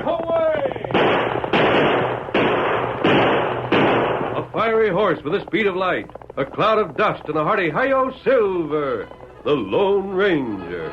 Silver, away! A fiery horse with the speed of light, a cloud of dust, and a hearty hi-yo Silver, the Lone Ranger.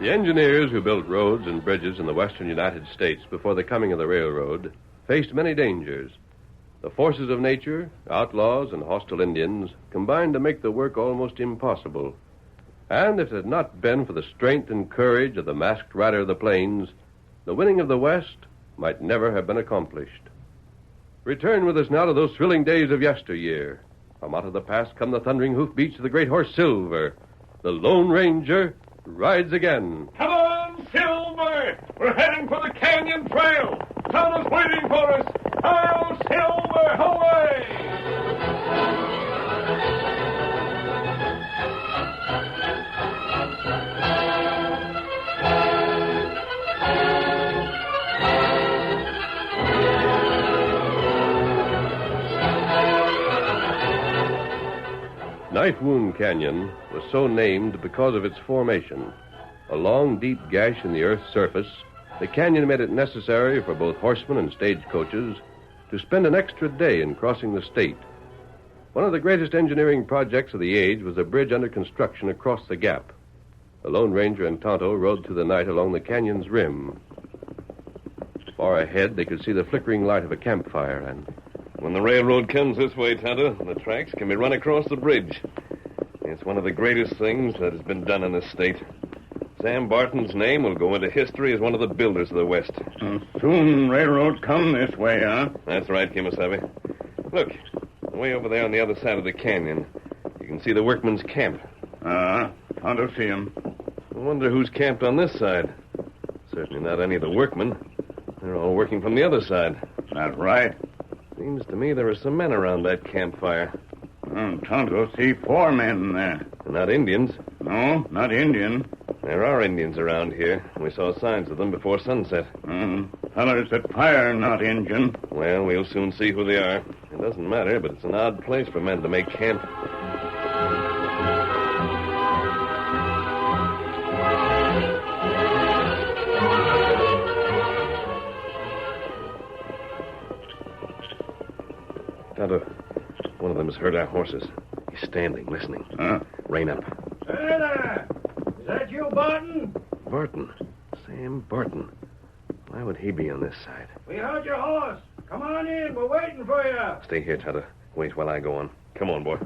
The engineers who built roads and bridges in the western United States before the coming of the railroad faced many dangers. The forces of nature, outlaws, and hostile Indians combined to make the work almost impossible. And if it had not been for the strength and courage of the masked rider of the plains, the winning of the West might never have been accomplished. Return with us now to those thrilling days of yesteryear. From out of the past come the thundering hoofbeats of the great horse Silver. The Lone Ranger rides again. Come on, Silver! We're heading for the canyon trail. Town is waiting for us. Hi-yo, Silver, away! Knife Wound Canyon was so named because of its formation. A long, deep gash in the earth's surface, the canyon made it necessary for both horsemen and stagecoaches to spend an extra day in crossing the state. One of the greatest engineering projects of the age was a bridge under construction across the gap. The Lone Ranger and Tonto rode through the night along the canyon's rim. Far ahead, they could see the flickering light of a campfire, and when the railroad comes this way, Tonto, the tracks can be run across the bridge. It's one of the greatest things that has been done in this state. Sam Barton's name will go into history as one of the builders of the West. Soon railroad come this way, huh? That's right, Kimasabi. Look, way over there on the other side of the canyon, you can see the workmen's camp. Tonto see him. I wonder who's camped on this side. Certainly not any of the workmen. They're all working from the other side. That's right. Seems to me there are some men around that campfire. Tonto see 4 men there. They're not Indians. No, not Indian. There are Indians around here. We saw signs of them before sunset. Fellers that fire, not Indian. Well, we'll soon see who they are. It doesn't matter, but it's an odd place for men to make camp. Tonto, one of them has heard our horses. He's standing, listening. Rein up. Hey there! Is that you, Barton? Barton. Sam Barton. Why would he be on this side? We heard your horse. Come on in. We're waiting for you. Stay here, Tonto. Wait while I go on. Come on, boy.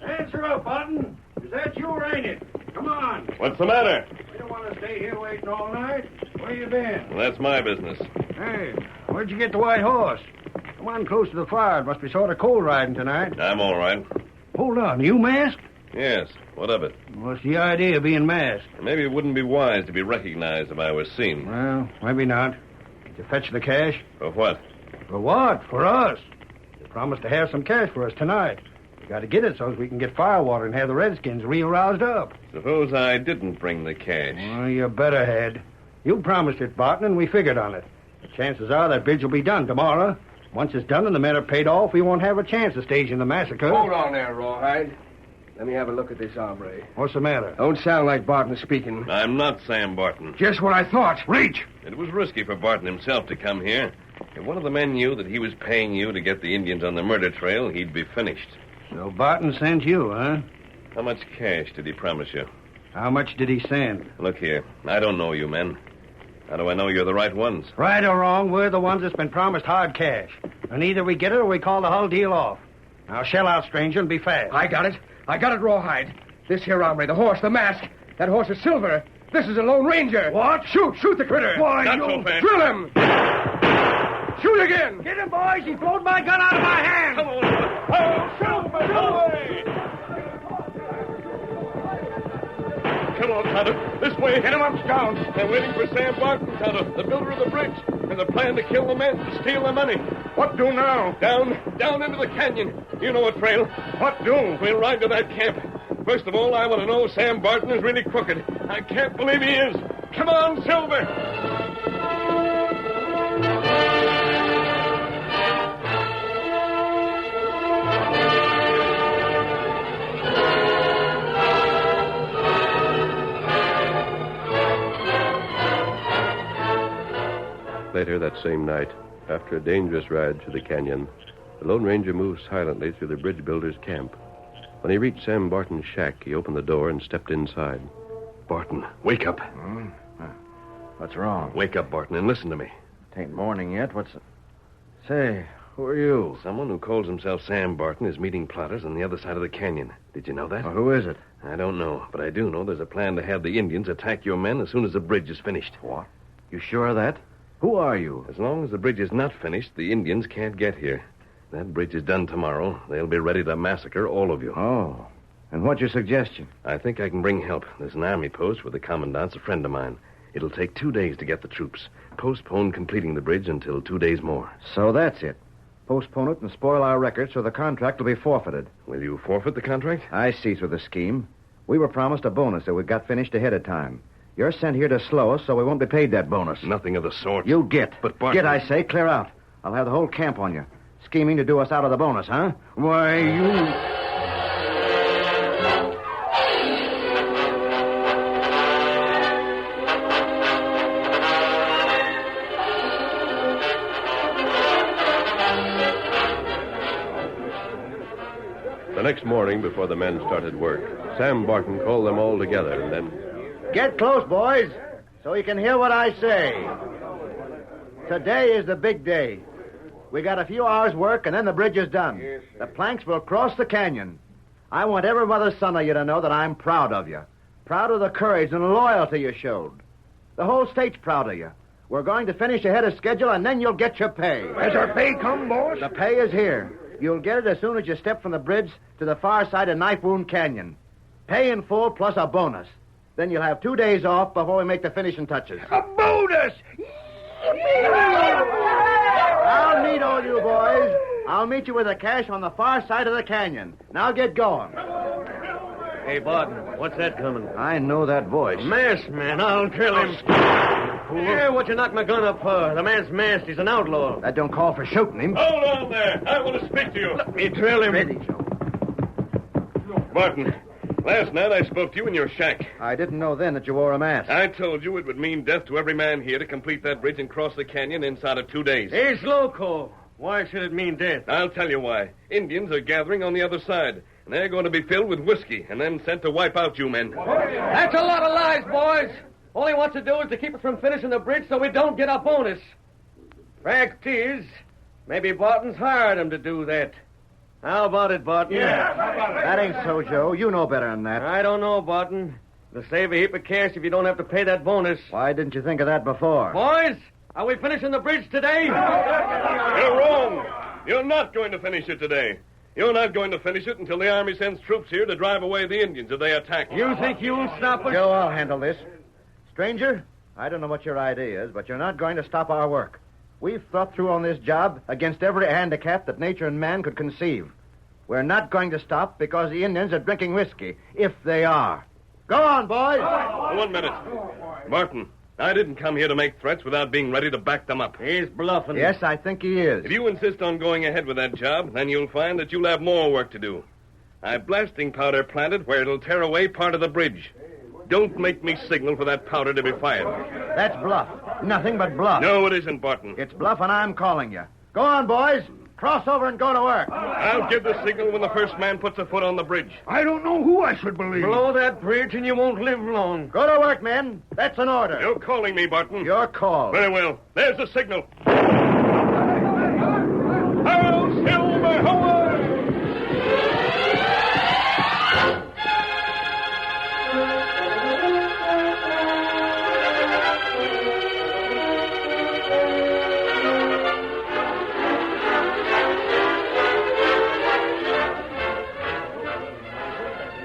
Answer up, Barton. Is that you or ain't it? Come on. What's the matter? We don't want to stay here waiting all night. Where you been? Well, that's my business. Hey, where'd you get the white horse? Come on close to the fire. It must be sort of cold riding tonight. I'm all right. Hold on. You masked? Yes. What of it? What's the idea of being masked? Maybe it wouldn't be wise to be recognized if I was seen. Well, maybe not. Did you fetch the cash? For what? For what? For us. You promised to have some cash for us tonight. You got to get it so as we can get firewater and have the Redskins real roused up. Suppose I didn't bring the cash. Well, you better had. You promised it, Barton, and we figured on it. The chances are that bridge will be done tomorrow. Once it's done and the men are paid off, we won't have a chance of staging the massacre. Hold on there, Rawhide. Let me have a look at this hombre. What's the matter? Don't sound like Barton speaking. I'm not Sam Barton. Just what I thought. Reach! It was risky for Barton himself to come here. If one of the men knew that he was paying you to get the Indians on the murder trail, he'd be finished. So Barton sent you, huh? How much cash did he promise you? How much did he send? Look here, I don't know you men. How do I know you're the right ones? Right or wrong, we're the ones that's been promised hard cash. And either we get it or we call the whole deal off. Now, shell out, stranger, and be fast. I got it, Rawhide. This here hombre, the horse, the mask. That horse is Silver. This is a Lone Ranger. What? Shoot the critter. Why, Not so fast. Drill him. Shoot again. Get him, boys. He blowed my gun out of my hand. Come on. Come on, Tonto. This way. Get him uptown. They're waiting for Sam Barton, Tonto, the builder of the bridge. And they're planning to kill the men, to steal the money. What do now? Down into the canyon. You know what trail. What do? We'll ride to that camp. First of all, I want to know Sam Barton is really crooked. I can't believe he is. Come on, Silver. Later that same night, after a dangerous ride through the canyon, the Lone Ranger moved silently through the bridge builder's camp. When he reached Sam Barton's shack, he opened the door and stepped inside. Barton, wake up. What's wrong? Wake up, Barton, and listen to me. Tain't morning yet. Say, who are you? Someone who calls himself Sam Barton is meeting plotters on the other side of the canyon. Did you know that? Well, who is it? I don't know, but I do know there's a plan to have the Indians attack your men as soon as the bridge is finished. What? You sure of that? Who are you? As long as the bridge is not finished, the Indians can't get here. That bridge is done tomorrow. They'll be ready to massacre all of you. Oh. And what's your suggestion? I think I can bring help. There's an army post where the commandant's a friend of mine. It'll take 2 days to get the troops. Postpone completing the bridge until 2 days more. So that's it. Postpone it and spoil our record so the contract will be forfeited. Will you forfeit the contract? I see through the scheme. We were promised a bonus that we got finished ahead of time. You're sent here to slow us, so we won't be paid that bonus. Nothing of the sort. You get. But, Barton... Get, I say. Clear out. I'll have the whole camp on you. Scheming to do us out of the bonus, huh? Why, you... The next morning, before the men started work, Sam Barton called them all together and then... Get close, boys, so you can hear what I say. Today is the big day. We got a few hours' work, and then the bridge is done. The planks will cross the canyon. I want every mother's son of you to know that I'm proud of you. Proud of the courage and loyalty you showed. The whole state's proud of you. We're going to finish ahead of schedule, and then you'll get your pay. Has our pay come, boss? The pay is here. You'll get it as soon as you step from the bridge to the far side of Knife Wound Canyon. Pay in full plus a bonus. Then you'll have 2 days off before we make the finishing touches. A bonus! I'll meet all you boys. I'll meet you with the cash on the far side of the canyon. Now get going. Hey, Barton, what's that coming? I know that voice. Masked man, I'll kill him. Yeah, what you knock my gun up for? The man's masked. He's an outlaw. That don't call for shooting him. Hold on there. I want to speak to you. Let me drill him. Ready, Barton, last night I spoke to you in your shack. I didn't know then that you wore a mask. I told you it would mean death to every man here to complete that bridge and cross the canyon inside of 2 days. He's loco. Why should it mean death? I'll tell you why. Indians are gathering on the other side, and they're going to be filled with whiskey and then sent to wipe out you men. That's a lot of lies, boys. All he wants to do is to keep us from finishing the bridge so we don't get a bonus. Fact is, maybe Barton's hired him to do that. How about it, Barton? Yeah. That ain't so, Joe. You know better than that. I don't know, Barton. It'll save a heap of cash if you don't have to pay that bonus. Why didn't you think of that before? Boys, are we finishing the bridge today? You're wrong. You're not going to finish it today. You're not going to finish it until the Army sends troops here to drive away the Indians if they attack. You think you'll stop us? Joe, I'll handle this. Stranger, I don't know what your idea is, but you're not going to stop our work. We've thought through on this job against every handicap that nature and man could conceive. We're not going to stop because the Indians are drinking whiskey, if they are. Go on, boys. 1 minute. Barton, I didn't come here to make threats without being ready to back them up. He's bluffing. Yes, I think he is. If you insist on going ahead with that job, then you'll find that you'll have more work to do. I've blasting powder planted where it'll tear away part of the bridge. Don't make me signal for that powder to be fired. That's bluff. Nothing but bluff. No, it isn't, Barton. It's bluff, and I'm calling you. Go on, boys. Cross over and go to work. I'll give the signal when the first man puts a foot on the bridge. I don't know who I should believe. Blow that bridge and you won't live long. Go to work, men. That's an order. You're calling me, Barton. Your call. Very well. There's the signal. Hail, Silver, away!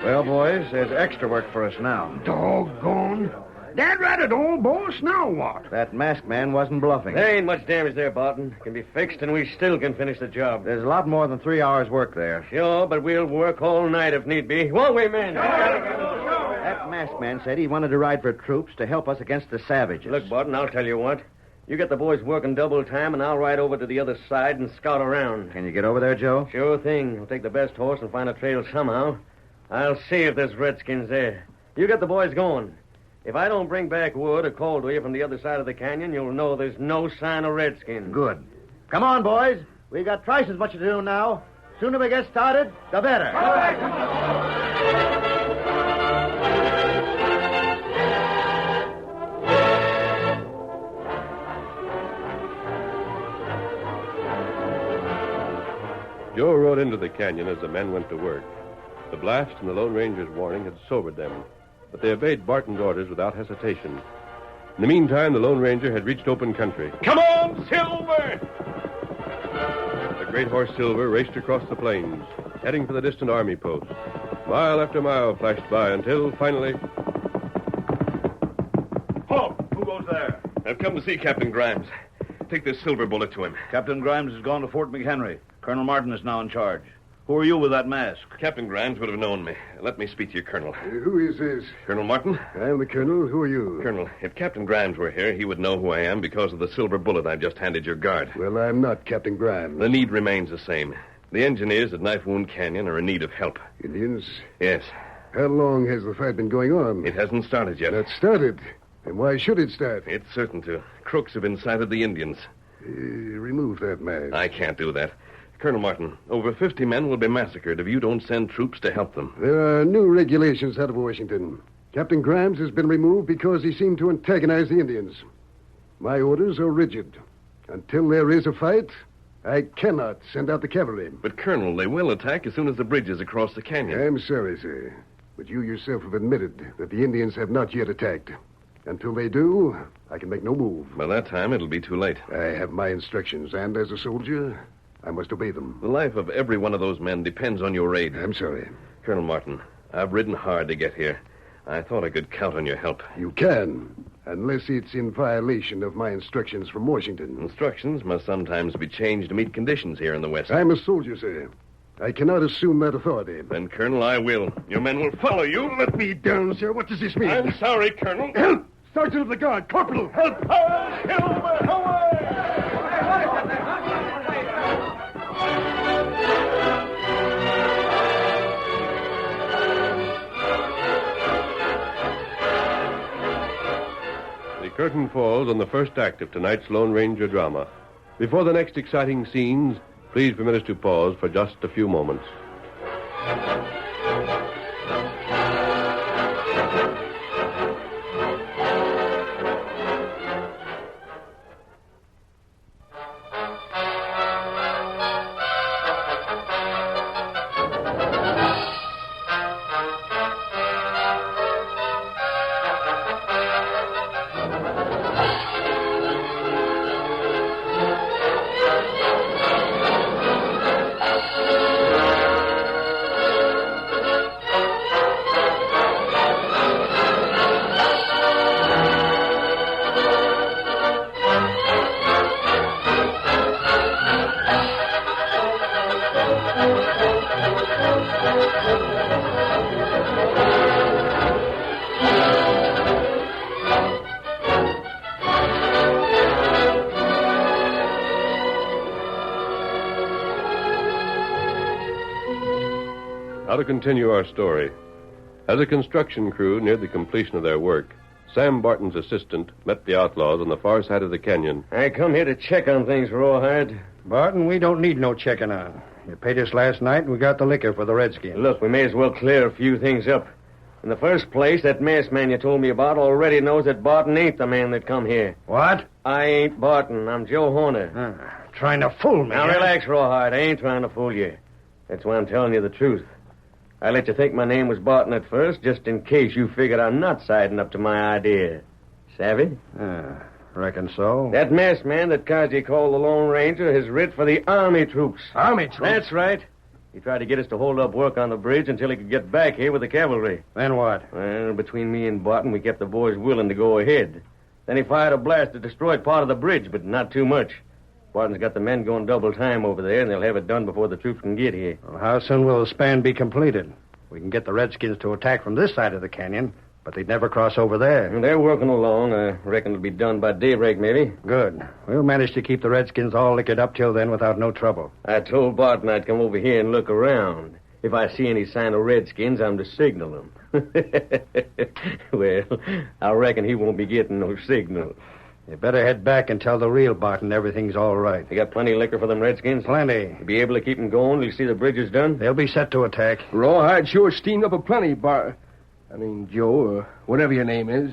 Well, boys, there's extra work for us now. Doggone. Dad rat it all, boss. Now what? That masked man wasn't bluffing. There ain't much damage there, Barton. It can be fixed, and we still can finish the job. There's a lot more than 3 hours' work there. Sure, but we'll work all night if need be. Won't we, men? That masked man said he wanted to ride for troops to help us against the savages. Look, Barton, I'll tell you what. You get the boys working double time, and I'll ride over to the other side and scout around. Can you get over there, Joe? Sure thing. I'll take the best horse and find a trail somehow. I'll see if there's redskins there. You get the boys going. If I don't bring back word or call to you from the other side of the canyon, you'll know there's no sign of redskins. Good. Come on, boys. We've got twice as much to do now. Sooner we get started, the better. Joe rode into the canyon as the men went to work. The blast and the Lone Ranger's warning had sobered them, but they obeyed Barton's orders without hesitation. In the meantime, the Lone Ranger had reached open country. Come on, Silver! The great horse Silver raced across the plains, heading for the distant army post. Mile after mile flashed by until, finally... Halt! Who goes there? I've come to see Captain Grimes. Take this silver bullet to him. Captain Grimes has gone to Fort McHenry. Colonel Martin is now in charge. Who are you with that mask? Captain Grimes would have known me. Let me speak to your colonel. Who is this? Colonel Martin? I'm the colonel. Who are you? Colonel, if Captain Grimes were here, he would know who I am because of the silver bullet I've just handed your guard. Well, I'm not Captain Grimes. The need remains the same. The engineers at Knife Wound Canyon are in need of help. Indians? Yes. How long has the fight been going on? It hasn't started yet. Not started. And why should it start? It's certain to. Crooks have incited the Indians. Remove that mask. I can't do that. Colonel Martin, over 50 men will be massacred if you don't send troops to help them. There are new regulations out of Washington. Captain Grimes has been removed because he seemed to antagonize the Indians. My orders are rigid. Until there is a fight, I cannot send out the cavalry. But, Colonel, they will attack as soon as the bridge is across the canyon. I'm sorry, sir, but you yourself have admitted that the Indians have not yet attacked. Until they do, I can make no move. By that time, it'll be too late. I have my instructions, and as a soldier, I must obey them. The life of every one of those men depends on your aid. I'm sorry. Colonel Martin, I've ridden hard to get here. I thought I could count on your help. You can, unless it's in violation of my instructions from Washington. Instructions must sometimes be changed to meet conditions here in the West. I'm a soldier, sir. I cannot assume that authority. Then, Colonel, I will. Your men will follow you. Let me down, sir. What does this mean? I'm sorry, Colonel. Help! Sergeant of the Guard! Corporal! Help! Silver, away! The curtain falls on the first act of tonight's Lone Ranger drama. Before the next exciting scenes, please permit us to pause for just a few moments. Now to continue our story. As a construction crew neared the completion of their work, Sam Barton's assistant met the outlaws on the far side of the canyon. I come here to check on things, Rawhide. Barton, we don't need no checking on. You paid us last night, and we got the liquor for the Redskins. Look, we may as well clear a few things up. In the first place, that masked man you told me about already knows that Barton ain't the man that come here. What? I ain't Barton. I'm Joe Horner. Trying to fool me. Now, relax, Rawhide. I ain't trying to fool you. That's why I'm telling you the truth. I let you think my name was Barton at first, just in case you figured I'm not siding up to my idea. Savvy? Reckon so. That masked man that Kaji called the Lone Ranger has writ for the Army troops. Army troops? That's right. He tried to get us to hold up work on the bridge until he could get back here with the cavalry. Then what? Well, between me and Barton, we kept the boys willing to go ahead. Then he fired a blast that destroyed part of the bridge, but not too much. Barton's got the men going double time over there, and they'll have it done before the troops can get here. Well, how soon will the span be completed? We can get the Redskins to attack from this side of the canyon, but they'd never cross over there. They're working along. I reckon it'll be done by daybreak, maybe. Good. We'll manage to keep the Redskins all liquored up till then without no trouble. I told Barton I'd come over here and look around. If I see any sign of Redskins, I'm to signal them. Well, I reckon he won't be getting no signal. You better head back and tell the real Barton everything's all right. You got plenty of liquor for them Redskins? Plenty. You be able to keep them going till you see the bridge is done? They'll be set to attack. Rawhide sure steamed up a plenty, Joe, or whatever your name is.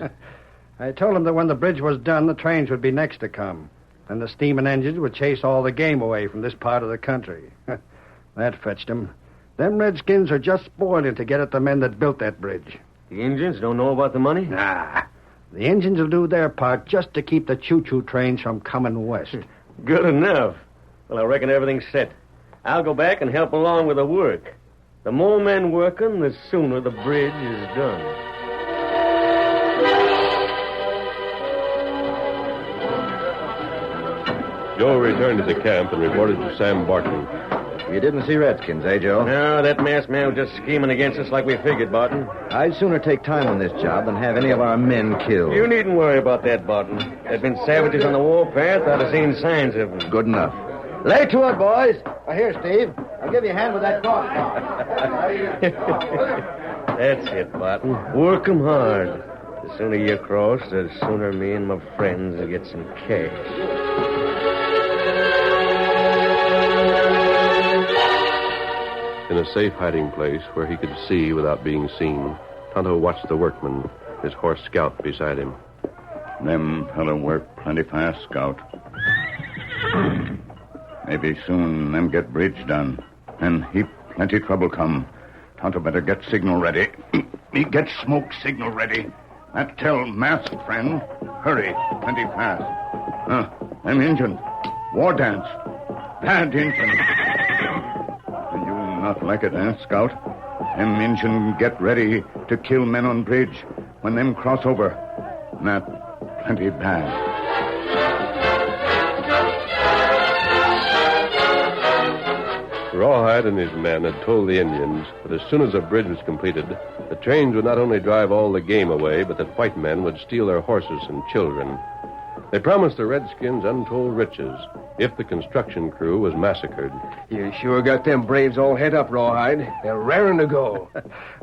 I told him that when the bridge was done, the trains would be next to come. And the steaming engines would chase all the game away from this part of the country. That fetched him. Them Redskins are just spoiling to get at the men that built that bridge. The Indians don't know about the money? Nah. The Indians will do their part just to keep the choo-choo trains from coming west. Good enough. Well, I reckon everything's set. I'll go back and help along with the work. The more men working, the sooner the bridge is done. Joe returned to the camp and reported to Sam Barton. You didn't see Redskins, eh, Joe? No, that masked man was just scheming against us like we figured, Barton. I'd sooner take time on this job than have any of our men killed. You needn't worry about that, Barton. There'd been savages on the warpath. I'd have seen signs of them. Good enough. Lay to it, boys. Here, Steve. I'll give you a hand with that crossbar. That's it, Barton. Work 'em hard. The sooner you cross, the sooner me and my friends will get some cash. In a safe hiding place where he could see without being seen, Tonto watched the workman, his horse Scout, beside him. Them fellow work plenty fast, Scout. Maybe soon them get bridge done. And heap plenty trouble come. Tonto better get signal ready. He get smoke signal ready. That tell masked friend, hurry, plenty fast. Them Injun. War dance. Bad Injun. You not like it, eh, Scout? Them Injun get ready to kill men on bridge when them cross over. That plenty bad. Rawhide and his men had told the Indians that as soon as the bridge was completed, the trains would not only drive all the game away, but that white men would steal their horses and children. They promised the Redskins untold riches if the construction crew was massacred. You sure got them braves all head up, Rawhide. They're raring to go.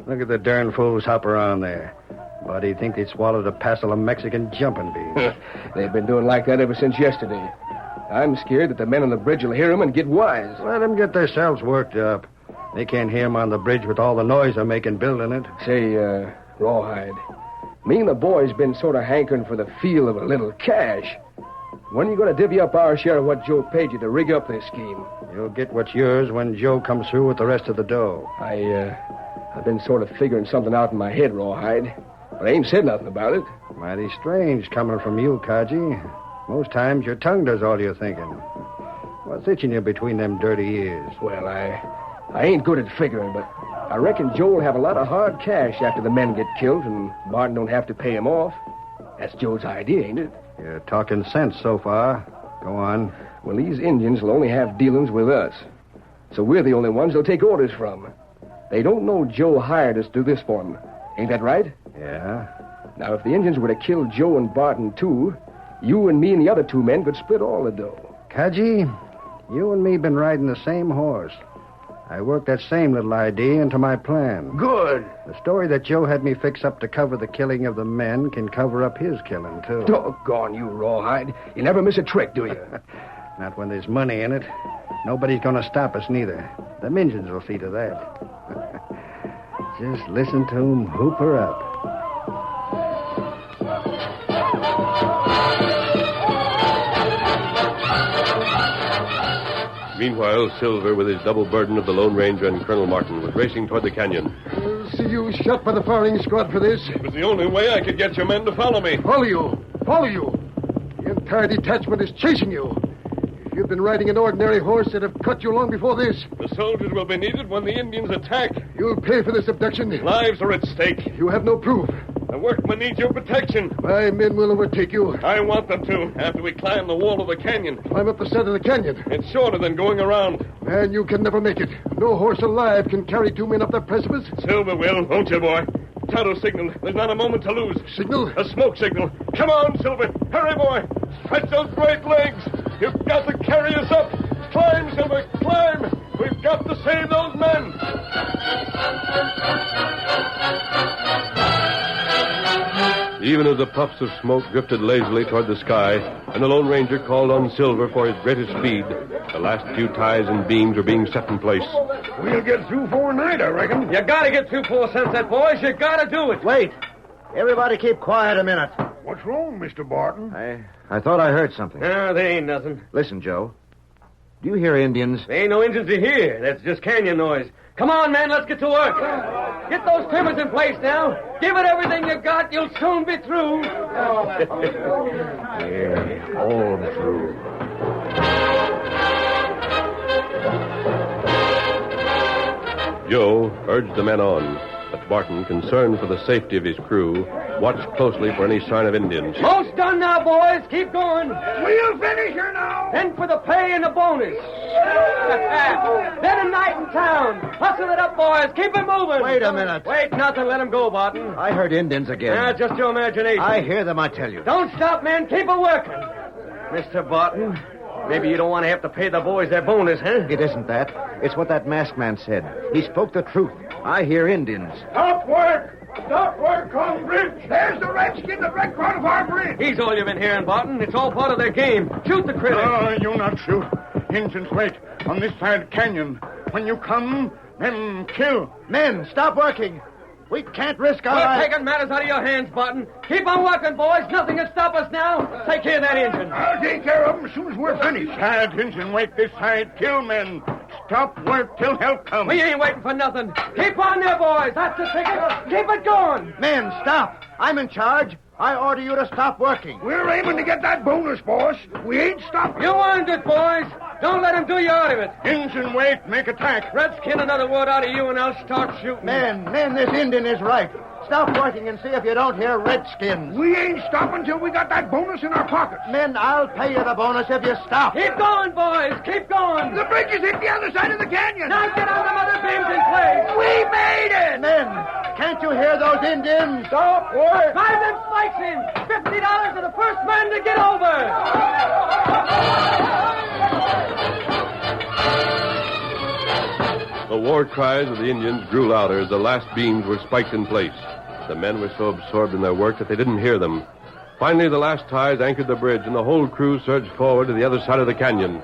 Look at the darn fools hop around there. Why do you think they swallowed a passel of Mexican jumping beans? They've been doing like that ever since yesterday. I'm scared that the men on the bridge will hear them and get wise. Let them get themselves worked up. They can't hear them on the bridge with all the noise they're making building it. Say, Rawhide, me and the boys been sort of hankering for the feel of a little cash. When are you going to divvy up our share of what Joe paid you to rig up this scheme? You'll get what's yours when Joe comes through with the rest of the dough. I've been sort of figuring something out in my head, Rawhide, but I ain't said nothing about it. Mighty strange coming from you, Kaji. Most times your tongue does all your thinking. What's itching you between them dirty ears? Well, I ain't good at figuring, but I reckon Joe'll have a lot of hard cash after the men get killed and Martin don't have to pay him off. That's Joe's idea, ain't it? You're talking sense so far. Go on. Well, these Indians will only have dealings with us. So we're the only ones they'll take orders from. They don't know Joe hired us to do this for them. Ain't that right? Yeah. Now, if the Indians were to kill Joe and Barton, too, you and me and the other 2 men could split all the dough. Kaji, you and me been riding the same horse. I worked that same little idea into my plan. Good. The story that Joe had me fix up to cover the killing of the men can cover up his killing, too. Doggone you, Rawhide. You never miss a trick, do you? Not when there's money in it. Nobody's going to stop us, neither. The Injuns will see to that. Just listen to 'em hoop her up. Meanwhile, Silver, with his double burden of the Lone Ranger and Colonel Martin, was racing toward the canyon. See you shot by the firing squad for this. It was the only way I could get your men to follow me. Follow you. Follow you. The entire detachment is chasing you. If you'd been riding an ordinary horse, they'd have cut you long before this. The soldiers will be needed when the Indians attack. You'll pay for this abduction. Lives are at stake. You have no proof. The workmen need your protection. My men will overtake you. I want them to, after we climb the wall of the canyon. Climb up the side of the canyon. It's shorter than going around. Man, you can never make it. No horse alive can carry 2 men up that precipice. Silver will, won't you, boy? Tonto signal. There's not a moment to lose. Signal? A smoke signal. Come on, Silver. Hurry, boy. Stretch those great legs. You've got to carry us up. Climb, Silver, climb. We've got to save those men. Even as the puffs of smoke drifted lazily toward the sky, and the Lone Ranger called on Silver for his greatest speed, the last few ties and beams were being set in place. We'll get through 4 night, I reckon. You gotta get through 4 sunset, boys. You gotta do it. Wait. Everybody keep quiet a minute. What's wrong, Mr. Barton? I thought I heard something. No, there ain't nothing. Listen, Joe. Do you hear Indians? There ain't no Indians to hear. That's just canyon noise. Come on, man, let's get to work. Get those timbers in place now. Give it everything you got. You'll soon be through. Yeah, all through. Joe urged the men on, but Barton, concerned for the safety of his crew, watched closely for any sign of Indians. Most done now, boys. Keep going. We'll finish her now. Then for the pay and the bonus. Then a night in town. Hustle it up, boys. Keep it moving. Wait a minute. Wait, nothing. Let him go, Barton. I heard Indians again. Just your imagination. I hear them, I tell you. Don't stop, men. Keep it working. Mr. Barton, maybe you don't want to have to pay the boys their bonus, huh? It isn't that. It's what that masked man said. He spoke the truth. I hear Indians. Stop work! Stop work on bridge! There's the redskin that wrecked part of our bridge! He's all you've been hearing, Barton. It's all part of their game. Shoot the critter. No, you not shoot. Indians wait on this side canyon. When you come, then kill. Men, stop working. We can't risk our We're lives. taking matters out of your hands, Barton. Keep on working, boys. Nothing can stop us now. Take care of that engine. I'll take care of them as soon as we're finished. Side Indian wait this side. Kill men. Stop work till help comes. We ain't waiting for nothing. Keep on there, boys. That's the ticket. Keep it going. Men, stop. I'm in charge. I order you to stop working. We're aiming to get that bonus, boss. We ain't stopping. You earned it, boys. Don't let him do you out of it. Indian wait, make attack. Redskin, another word out of you, and I'll start shooting. Men, this Indian is right. Stop working and see if you don't hear redskins. We ain't stopping till we got that bonus in our pockets. Men, I'll pay you the bonus if you stop. Keep going, boys. Keep going. The bridge is hit the other side of the canyon. Now get on them other beams in place. We made it! Men, can't you hear those Indians? Stop work. Drive them spikes in. $50 to the first man to get over. The war cries of the Indians grew louder as the last beams were spiked in place. The men were so absorbed in their work that they didn't hear them. Finally, the last ties anchored the bridge, and the whole crew surged forward to the other side of the canyon.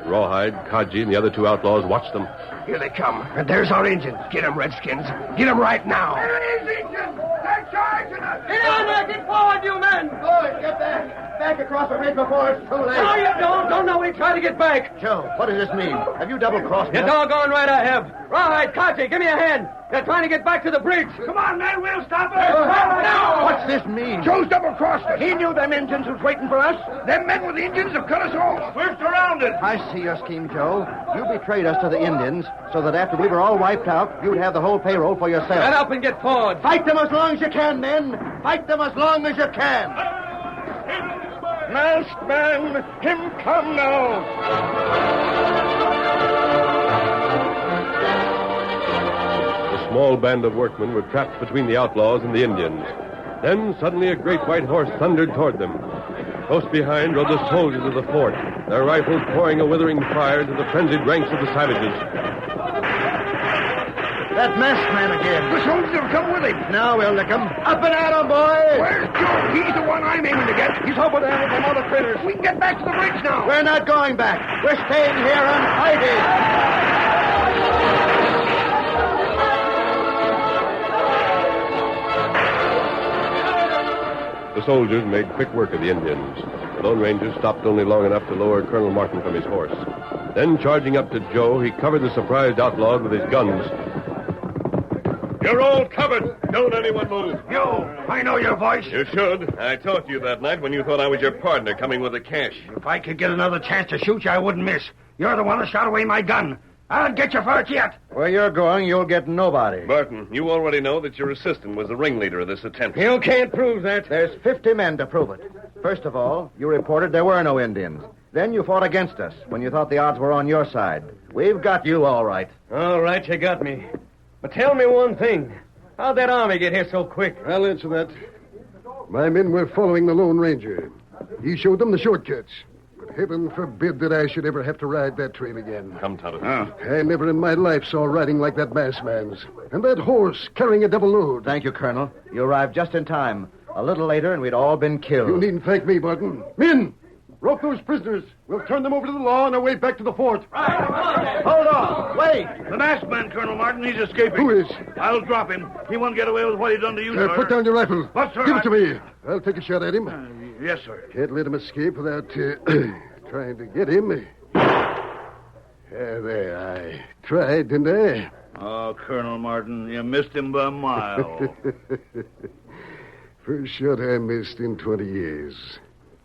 Rawhide, Kaji, and the other 2 outlaws watched them. Here they come. And there's our engine. Get 'em, Redskins. Get 'em right now. There it is, Indians. They're charging us. Get on there. Get forward, you men. Boys, get back. Back across the bridge before it's too late. No, you don't. Don't know when he tried to get back. Joe, what does this mean? Have you double-crossed me? You're doggone right I have. Rawhide, Kaji, give me a hand. They're trying to get back to the bridge. Come on, man. We'll stop it. What's this mean? Joe's double-crossed us. He knew them Indians was waiting for us. Them men with the Indians have cut us off. We're surrounded. I see your scheme, Joe. You betrayed us to the Indians so that after we were all wiped out, you'd have the whole payroll for yourself. Get up and get forward. Fight them as long as you can, men. Fight them as long as you can. Masked man, him come now. small band of workmen were trapped between the outlaws and the Indians. Then suddenly a great white horse thundered toward them. Close behind rode the soldiers of the fort, their rifles pouring a withering fire into the frenzied ranks of the savages. That masked man again. The soldiers have come with him. Now we'll lick him. Up and at him, boys! Where's Joe? He's the one I'm aiming to get. He's over there with some other critters. We can get back to the bridge now. We're not going back. We're staying here and fighting. The soldiers made quick work of the Indians. The Lone Ranger stopped only long enough to lower Colonel Martin from his horse. Then, charging up to Joe, he covered the surprised outlaws with his guns. You're all covered. Don't anyone move. Joe, I know your voice. You should. I talked to you that night when you thought I was your partner coming with the cash. If I could get another chance to shoot you, I wouldn't miss. You're the one who shot away my gun. I'll get you for it yet. Where you're going, you'll get nobody. Barton, you already know that your assistant was the ringleader of this attempt. You can't prove that. There's 50 men to prove it. First of all, you reported there were no Indians. Then you fought against us when you thought the odds were on your side. We've got you all right. All right, you got me. But tell me one thing. How'd that army get here so quick? I'll answer that. My men were following the Lone Ranger. He showed them the shortcuts. But heaven forbid that I should ever have to ride that trail again. Come, Tonto. I never in my life saw riding like that masked man's. And that horse carrying a double load. Thank you, Colonel. You arrived just in time. A little later, and we'd all been killed. You needn't thank me, Barton. Men, rope those prisoners. We'll turn them over to the law on our way back to the fort. Hold on. Wait. The masked man, Colonel Martin, he's escaping. Who is? I'll drop him. He won't get away with what he done to you, sir. Put down your rifle. What, sir? Give it to me. I'll take a shot at him. Yes, sir. Can't let him escape without trying to get him. There, I tried, didn't I? Oh, Colonel Martin, you missed him by a mile. First shot I missed in 20 years.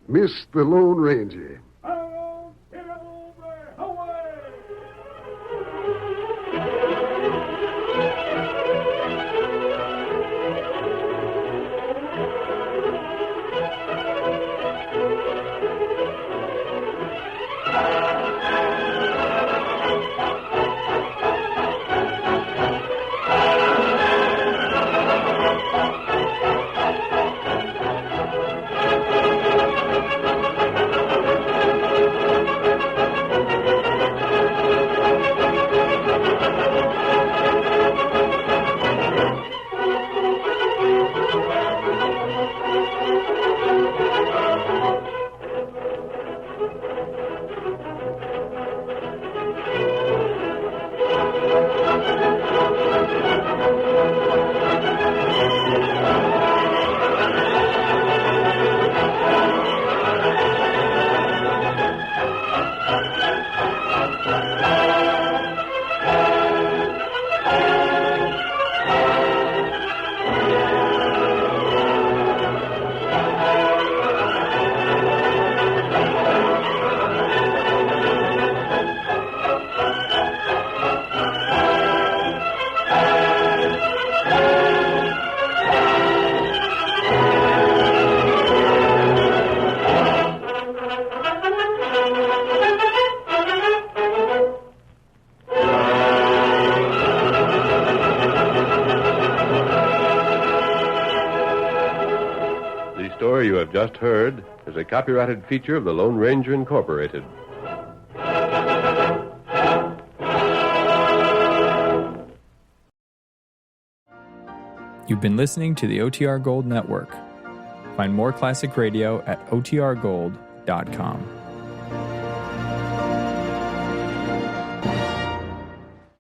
Missed the Lone Ranger. The story you have just heard is a copyrighted feature of the Lone Ranger Incorporated. You've been listening to the OTR Gold Network. Find more classic radio at otrgold.com.